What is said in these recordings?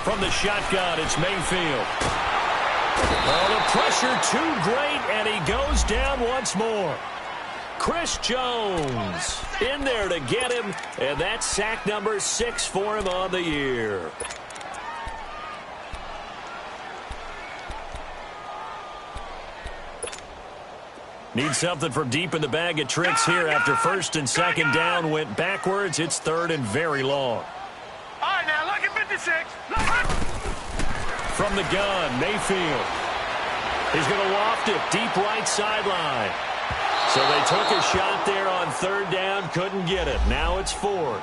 From the shotgun, it's Mayfield. Oh, the pressure too great, and he goes down once more. Chris Jones in there to get him, and that's sack number 6 for him on the year. Need something from deep in the bag of tricks here after first and second down went backwards. It's third and very long. All right, now look at 56. From the gun, Mayfield. He's going to loft it deep right sideline. So they took a shot there on third down, couldn't get it. Now it's fourth.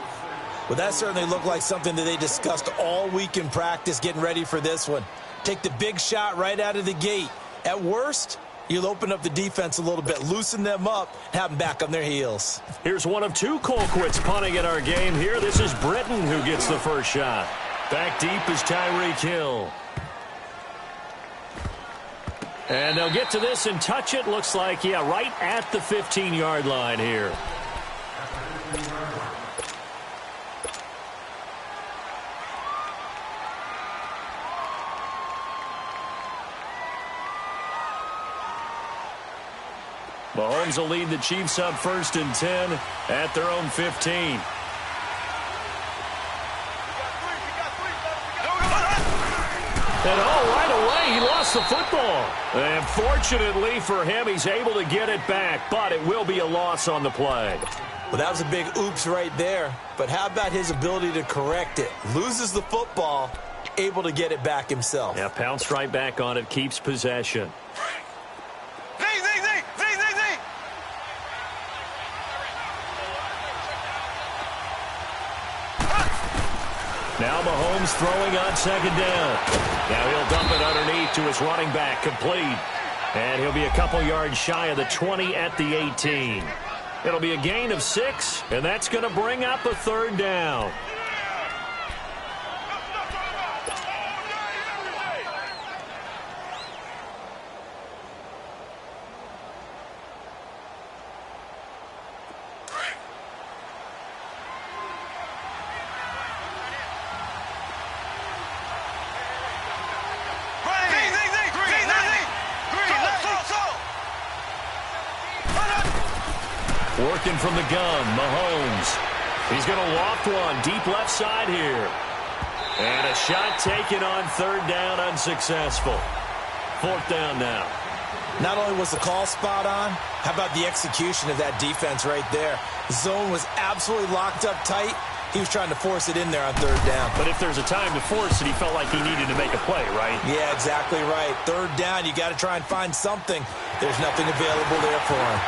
Well, that certainly looked like something that they discussed all week in practice, getting ready for this one. Take the big shot right out of the gate. At worst, you'll open up the defense a little bit, loosen them up, have them back on their heels. Here's one of 2 Colquitts punting in our game here. This is Britton who gets the first shot. Back deep is Tyreek Hill. And they'll get to this and touch it. Looks like, yeah, right at the 15-yard line here. Mahomes will lead the Chiefs up first and 10 at their own 15. And right away, he lost the football. And fortunately for him, he's able to get it back, but it will be a loss on the play. Well, that was a big oops right there. But how about his ability to correct it? Loses the football, able to get it back himself. Yeah, pounced right back on it, keeps possession. Now Mahomes throwing on second down. Now he'll dump it underneath to his running back, complete. And he'll be a couple yards shy of the 20 at the 18. It'll be a gain of 6, and that's going to bring up a third down. Working from the gun, Mahomes. He's going to loft one deep left side here. And a shot taken on third down, unsuccessful. Fourth down now. Not only was the call spot on, how about the execution of that defense right there? The zone was absolutely locked up tight. He was trying to force it in there on third down. But if there's a time to force it, he felt like he needed to make a play, right? Yeah, exactly right. Third down, you got to try and find something. There's nothing available there for him.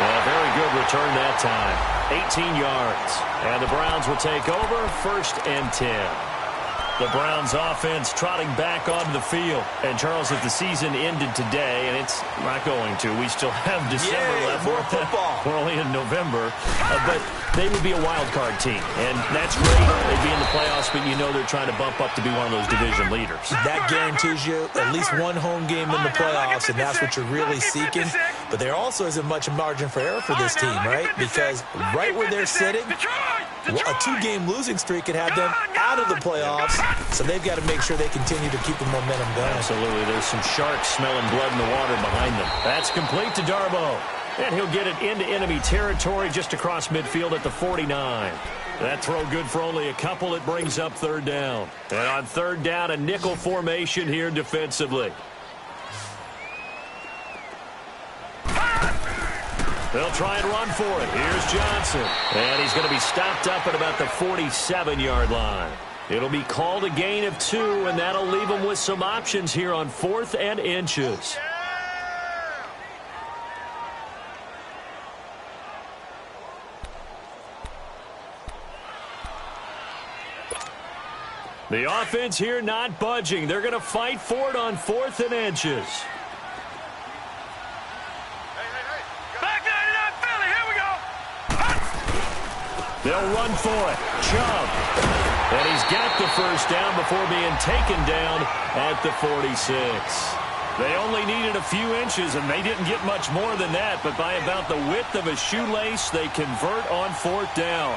A very good return that time. 18 yards. And the Browns will take over first and 10. The Browns offense trotting back onto the field. And, Charles, if the season ended today, and it's not going to, we still have December left. More football. We're only in November. But they would be a wild card team. And that's great. They'd be in the playoffs, but you know they're trying to bump up to be one of those division leaders. That guarantees you at least one home game in the playoffs, and that's what you're really seeking. But there also isn't much margin for error for this team, right? Because right where they're sitting, a 2-game losing streak could have them out of the playoffs, so they've got to make sure they continue to keep the momentum going. Absolutely. There's some sharks smelling blood in the water behind them. That's complete to Darboh. And he'll get it into enemy territory just across midfield at the 49. That throw good for only a couple. It brings up third down. And on third down, a nickel formation here defensively. They'll try and run for it. Here's Johnson. And he's going to be stopped up at about the 47-yard line. It'll be called a gain of 2, and that'll leave him with some options here on 4th and inches. The offense here not budging. They're going to fight for it on 4th and inches. They'll run for it. Chubb. And he's got the first down before being taken down at the 46. They only needed a few inches, and they didn't get much more than that. But by about the width of a shoelace, they convert on 4th down.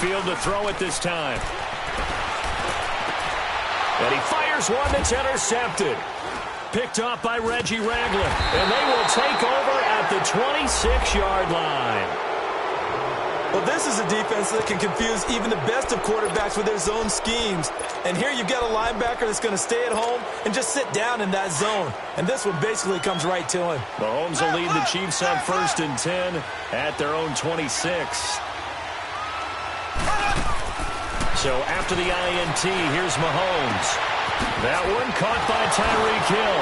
Mayfield to throw it this time. And he fires one that's intercepted. Picked off by Reggie Ragland. And they will take over at the 26-yard line. Well, this is a defense that can confuse even the best of quarterbacks with their zone schemes. And here you've got a linebacker that's going to stay at home and just sit down in that zone. And this one basically comes right to him. Mahomes will lead the Chiefs on 1st and 10 at their own 26. So after the INT, here's Mahomes. That one caught by Tyreek Hill.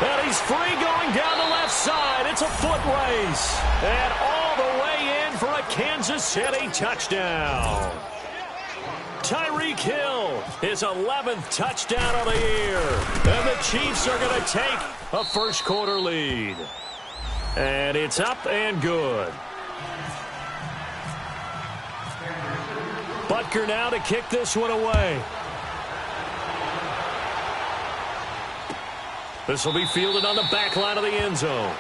And he's free going down the left side. It's a foot race. And all the way in for a Kansas City touchdown. Tyreek Hill, his 11th touchdown of the year. And the Chiefs are going to take a first-quarter lead. And it's up and good. Butker now to kick this one away. This will be fielded on the back line of the end zone.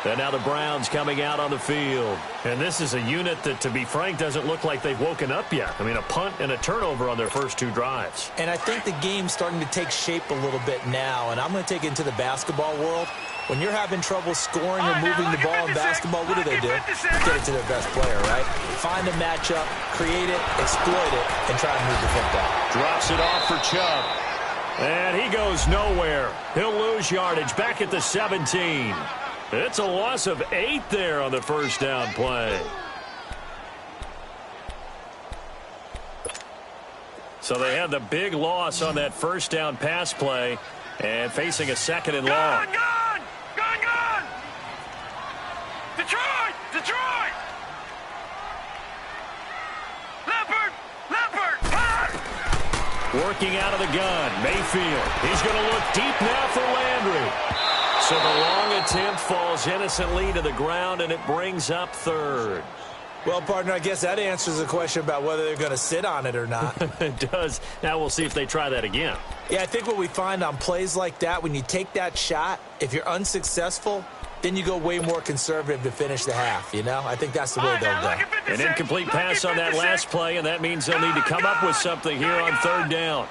And now the Browns coming out on the field. And this is a unit that, to be frank, doesn't look like they've woken up yet. I mean, a punt and a turnover on their first 2 drives. And I think the game's starting to take shape a little bit now. And I'm going to take it into the basketball world. When you're having trouble scoring or moving the ball in basketball, what do? Get it to their best player, right? Find a matchup, create it, exploit it, and try and move the football. Drops it off for Chubb. And he goes nowhere. He'll lose yardage back at the 17. It's a loss of 8 there on the first down play. So they had the big loss on that first down pass play and facing a 2nd and long. Gone! Detroit! Leopard! Working out of the gun, Mayfield. He's going to look deep now for Landry. So the long attempt falls innocently to the ground, and it brings up 3rd. Well, partner, I guess that answers the question about whether they're going to sit on it or not. It does. Now we'll see if they try that again. Yeah, I think what we find on plays like that, when you take that shot, if you're unsuccessful, then you go way more conservative to finish the half, you know? I think that's the way they'll go. An incomplete pass on that last play, and that means they'll need to come up with something here on 3rd down.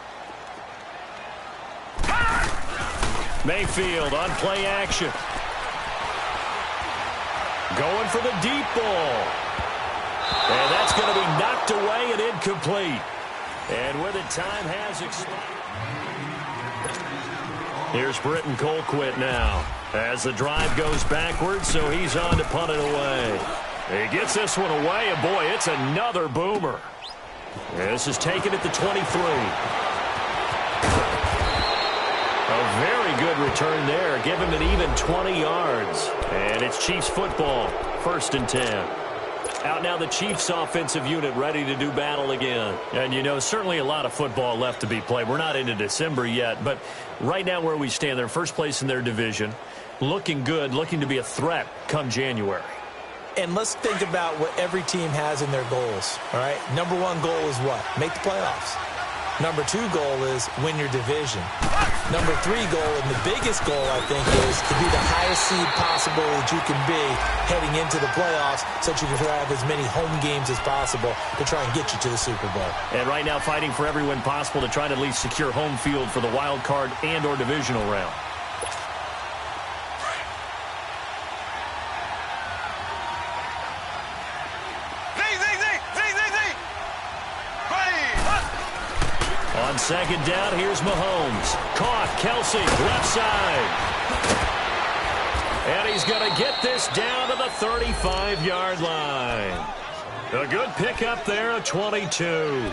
Mayfield on play action. Going for the deep ball. And that's going to be knocked away and incomplete. And with it, time has expired. Here's Britton Colquitt now as the drive goes backwards, so he's on to punt it away. He gets this one away, and boy, it's another boomer. This is taken at the 23. A very good return there. Give him an even 20 yards. And it's Chiefs football, 1st and 10. Out now the Chiefs offensive unit ready to do battle again. And, you know, certainly a lot of football left to be played. We're not into December yet, but right now where we stand, they're first place in their division. Looking good, looking to be a threat come January. And let's think about what every team has in their goals, all right? Number 1 goal is what? Make the playoffs. Number 2 goal is win your division. Number 3 goal, and the biggest goal, I think, is to be the highest seed possible that you can be heading into the playoffs so that you can have as many home games as possible to try and get you to the Super Bowl. And right now fighting for every win possible to try to at least secure home field for the wild card and or divisional round. On 2nd down, here's Mahomes. Caught, Kelsey, left side. And he's going to get this down to the 35-yard line. A good pickup there, a 22.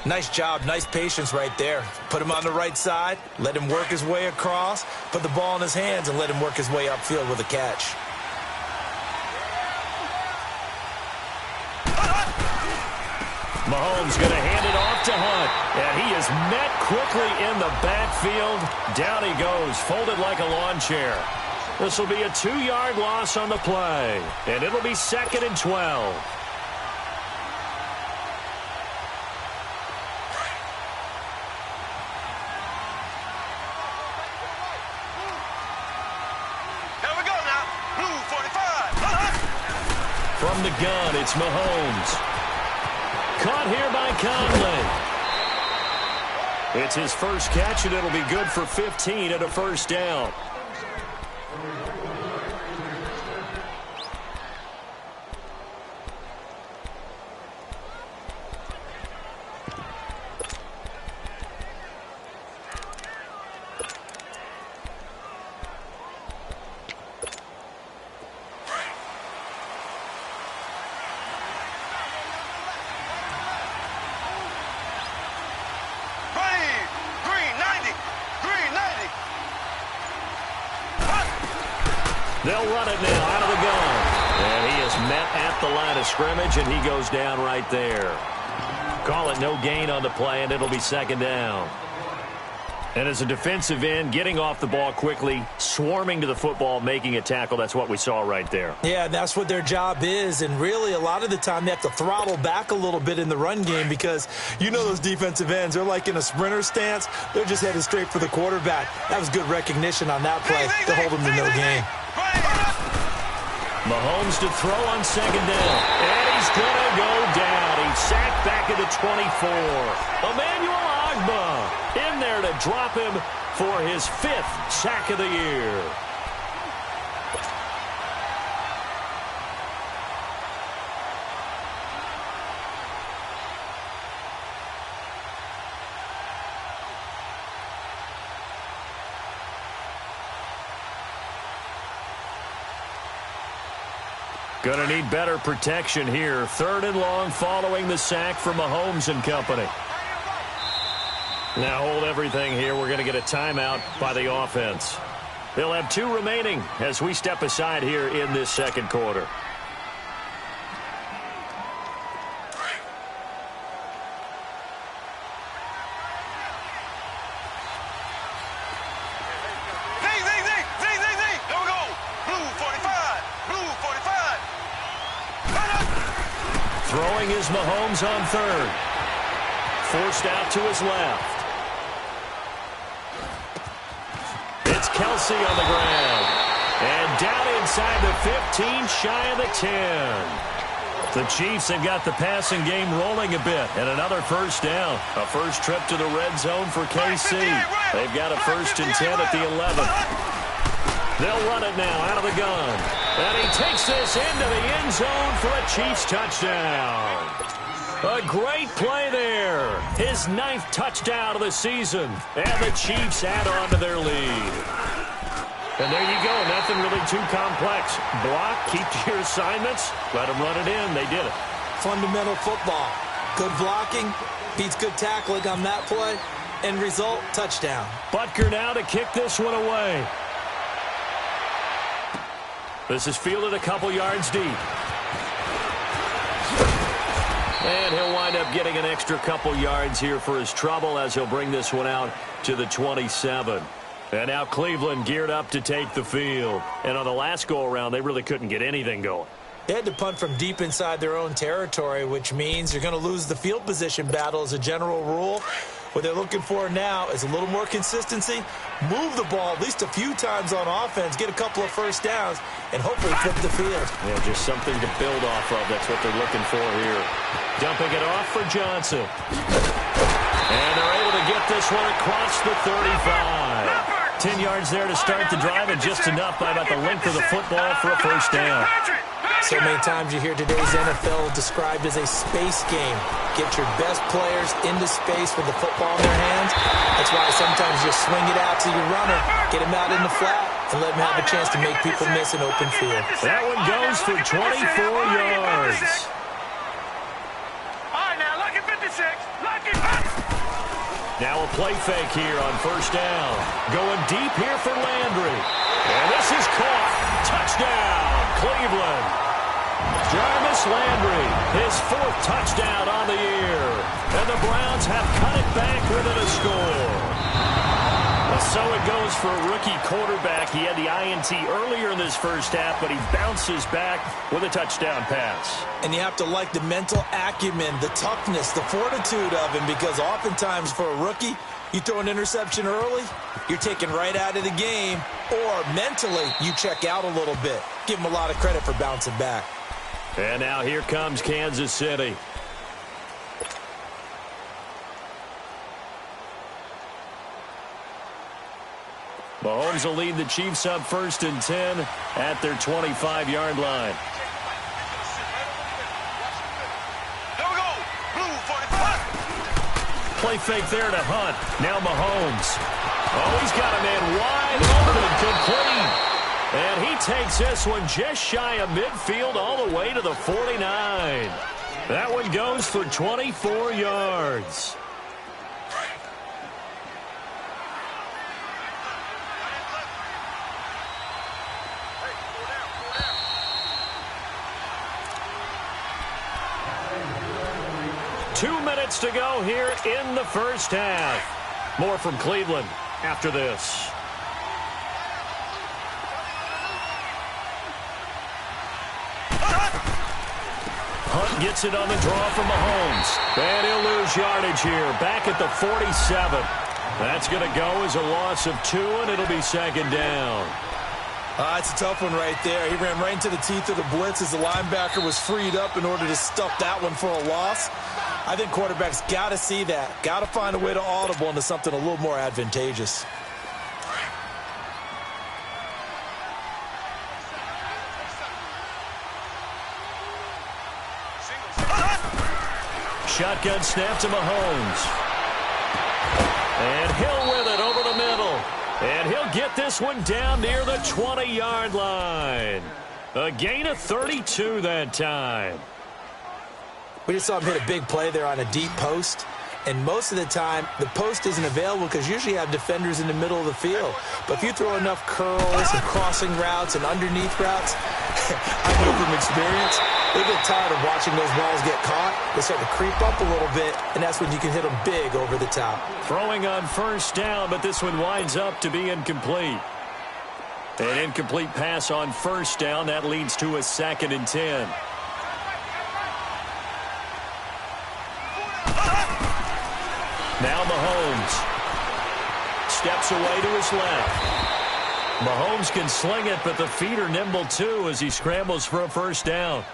Nice job, nice patience right there. Put him on the right side, let him work his way across, put the ball in his hands, and let him work his way upfield with a catch. Mahomes going to hand it off to Hunt. And he is met quickly in the backfield. Down he goes, folded like a lawn chair. This will be a 2-yard loss on the play. And it'll be 2nd and 12. Here we go now. Blue 45. From the gun, it's Mahomes. Caught here by Conley. It's his first catch, and it'll be good for 15 and a first down. They'll run it now out of the gun. And he is met at the line of scrimmage, and he goes down right there. Call it no gain on the play, and it'll be second down. And as a defensive end, getting off the ball quickly, swarming to the football, making a tackle, that's what we saw right there. Yeah, that's what their job is. And really, a lot of the time, they have to throttle back a little bit in the run game because you know those defensive ends, they're like in a sprinter stance. They're just headed straight for the quarterback. That was good recognition on that play to hold them to no gain. Mahomes to throw on second down. And he's going to go down. He's sacked back at the 24. Emmanuel Ogbah in there to drop him for his 5th sack of the year. Going to need better protection here. 3rd and long following the sack from Mahomes and company. Now hold everything here. We're going to get a timeout by the offense. They'll have 2 remaining as we step aside here in this second quarter. Throwing is Mahomes on 3rd. Forced out to his left. It's Kelsey on the ground. And down inside the 15, shy of the 10. The Chiefs have got the passing game rolling a bit. And another first down. A first trip to the red zone for KC. They've got a 1st and 10 at the 11th. They'll run it now out of the gun. And he takes this into the end zone for a Chiefs touchdown. A great play there. His 9th touchdown of the season. And the Chiefs add on to their lead. And there you go. Nothing really too complex. Block, keep to your assignments, let them run it in. They did it. Fundamental football. Good blocking, beats good tackling on that play. End result, touchdown. Butker now to kick this one away. This is fielded a couple yards deep. And he'll wind up getting an extra couple yards here for his trouble as he'll bring this one out to the 27. And now Cleveland geared up to take the field. And on the last go-around, they really couldn't get anything going. They had to punt from deep inside their own territory, which means you're going to lose the field position battle as a general rule. What they're looking for now is a little more consistency, move the ball at least a few times on offense, get a couple of first downs, and hopefully flip the field. Yeah, just something to build off of. That's what they're looking for here. Dumping it off for Johnson. And they're able to get this one across the 35. 10 yards there to start the drive, and just enough by about the length of the football for a first down. So many times you hear today's NFL described as a space game. Get your best players into space with the football in their hands. That's why sometimes you swing it out to your runner, get him out in the flat, and let him have a chance to make people miss an open field. That one goes for 24 yards. All right, now, lucky 56. Lucky. Now a play fake here on first down. Going deep here for Landry. And this is caught. Touchdown, Cleveland. Jarvis Landry, his 4th touchdown on the year. And the Browns have cut it back within a score. So it goes for a rookie quarterback. He had the INT earlier in this first half, but he bounces back with a touchdown pass. And you have to like the mental acumen, the toughness, the fortitude of him, because oftentimes for a rookie, you throw an interception early, you're taken right out of the game, or mentally you check out a little bit. Give him a lot of credit for bouncing back. And now here comes Kansas City. Mahomes will lead the Chiefs up 1st and 10 at their 25-yard line. Play fake there to Hunt. Now Mahomes. Oh, he's got a man wide open, complete. And he takes this one just shy of midfield all the way to the 49. That one goes for 24 yards. Two minutes to go here in the first half. More from Cleveland after this. Hunt gets it on the draw from Mahomes. And he'll lose yardage here. Back at the 47. That's going to go as a loss of 2, and it'll be 2nd down. It's a tough one right there. He ran right into the teeth of the blitz as the linebacker was freed up in order to stuff that one for a loss. I think quarterbacks got to see that. Got to find a way to audible into something a little more advantageous. Shotgun snap to Mahomes. And Hill with it over the middle. And he'll get this one down near the 20-yard line. A gain of 32 that time. We just saw him hit a big play there on a deep post. And most of the time, the post isn't available because usually you have defenders in the middle of the field. But if you throw enough curls and crossing routes and underneath routes, I know from experience, they get tired of watching those balls get caught. They start to creep up a little bit, and that's when you can hit them big over the top. Throwing on 1st down, but this one winds up to be incomplete. An incomplete pass on 1st down. That leads to a 2nd and 10. Now Mahomes steps away to his left. Mahomes can sling it, but the feet are nimble too as he scrambles for a 1st down.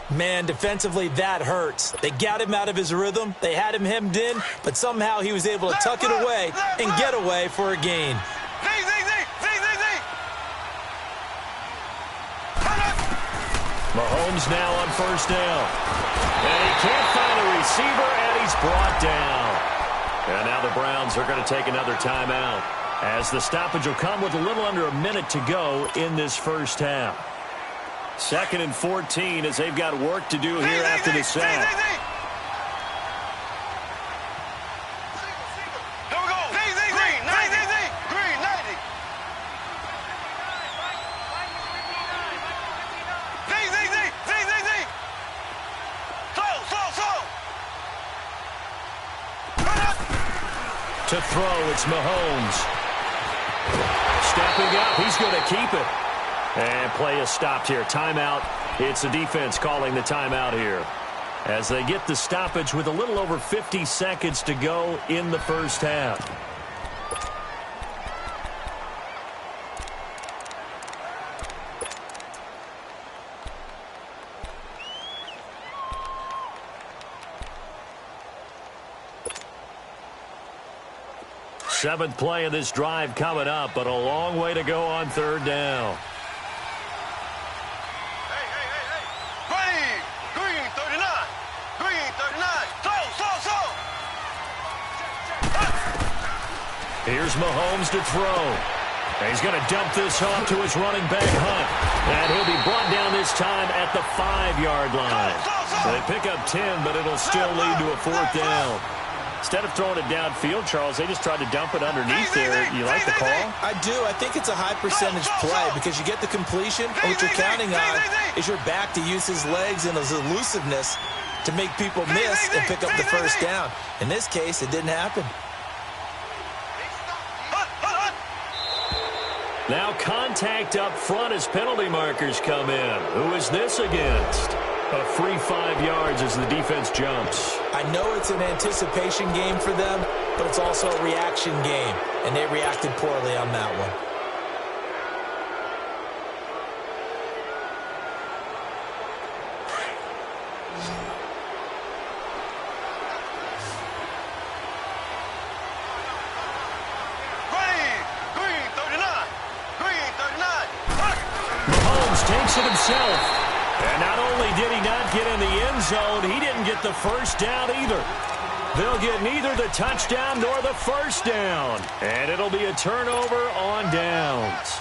Man, defensively, that hurts. They got him out of his rhythm. They had him hemmed in, but somehow he was able to tuck it away and get away for a gain. Mahomes now on 1st down. And he can't find a receiver, and he's brought down. And now the Browns are going to take another timeout, as the stoppage will come with a little under a minute to go in this first half. 2nd and 14 as they've got work to do here after the sack. Here we go. Green 90. Green 90. Slow. To throw, it's Mahomes. Stepping up, he's going to keep it. And play is stopped here. Timeout. It's the defense calling the timeout here, as they get the stoppage with a little over 50 seconds to go in the first half. Seventh play of this drive coming up, but a long way to go on 3rd down. Green 39. Slow. Here's Mahomes to throw. And he's going to dump this off to his running back, Hunt. And he'll be brought down this time at the 5-yard line. So they pick up 10, but it'll still lead to a 4th down. Instead of throwing it downfield, Charles, they just tried to dump it underneath there. You like the call? I do. I think it's a high percentage play because you get the completion, and what you're counting on is your back to use his legs and his elusiveness to make people miss and pick up the 1st down. In this case, it didn't happen. Now contact up front as penalty markers come in. Who is this against? A free 5 yards as the defense jumps. I know it's an anticipation game for them, but it's also a reaction game, and they reacted poorly on that one. Mahomes takes it himself. And not only did he not get in the end zone, he didn't get the first down either. They'll get neither the touchdown nor the first down. And it'll be a turnover on downs.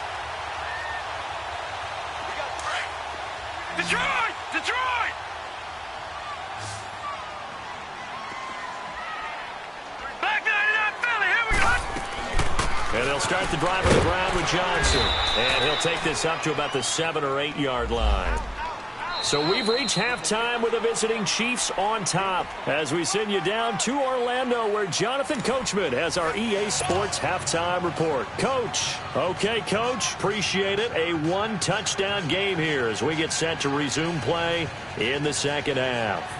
Detroit! Detroit! Back 99 Philly, here we go! And they'll start the drive on the ground with Johnson. And he'll take this up to about the 7 or 8 yard line. So we've reached halftime with the visiting Chiefs on top as we send you down to Orlando where Jonathan Coachman has our EA Sports halftime report. Coach. Okay, Coach. Appreciate it. A one-touchdown game here as we get set to resume play in the second half.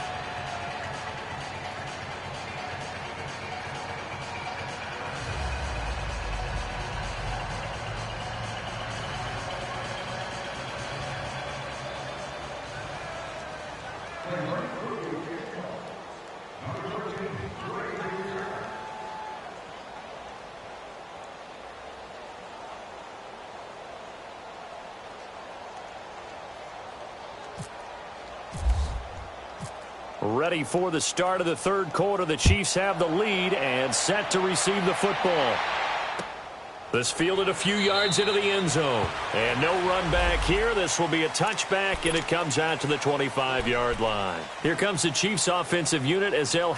Ready for the start of the third quarter. The Chiefs have the lead and set to receive the football. This fielded a few yards into the end zone. And no run back here. This will be a touchback, and it comes out to the 25-yard line. Here comes the Chiefs offensive unit as they'll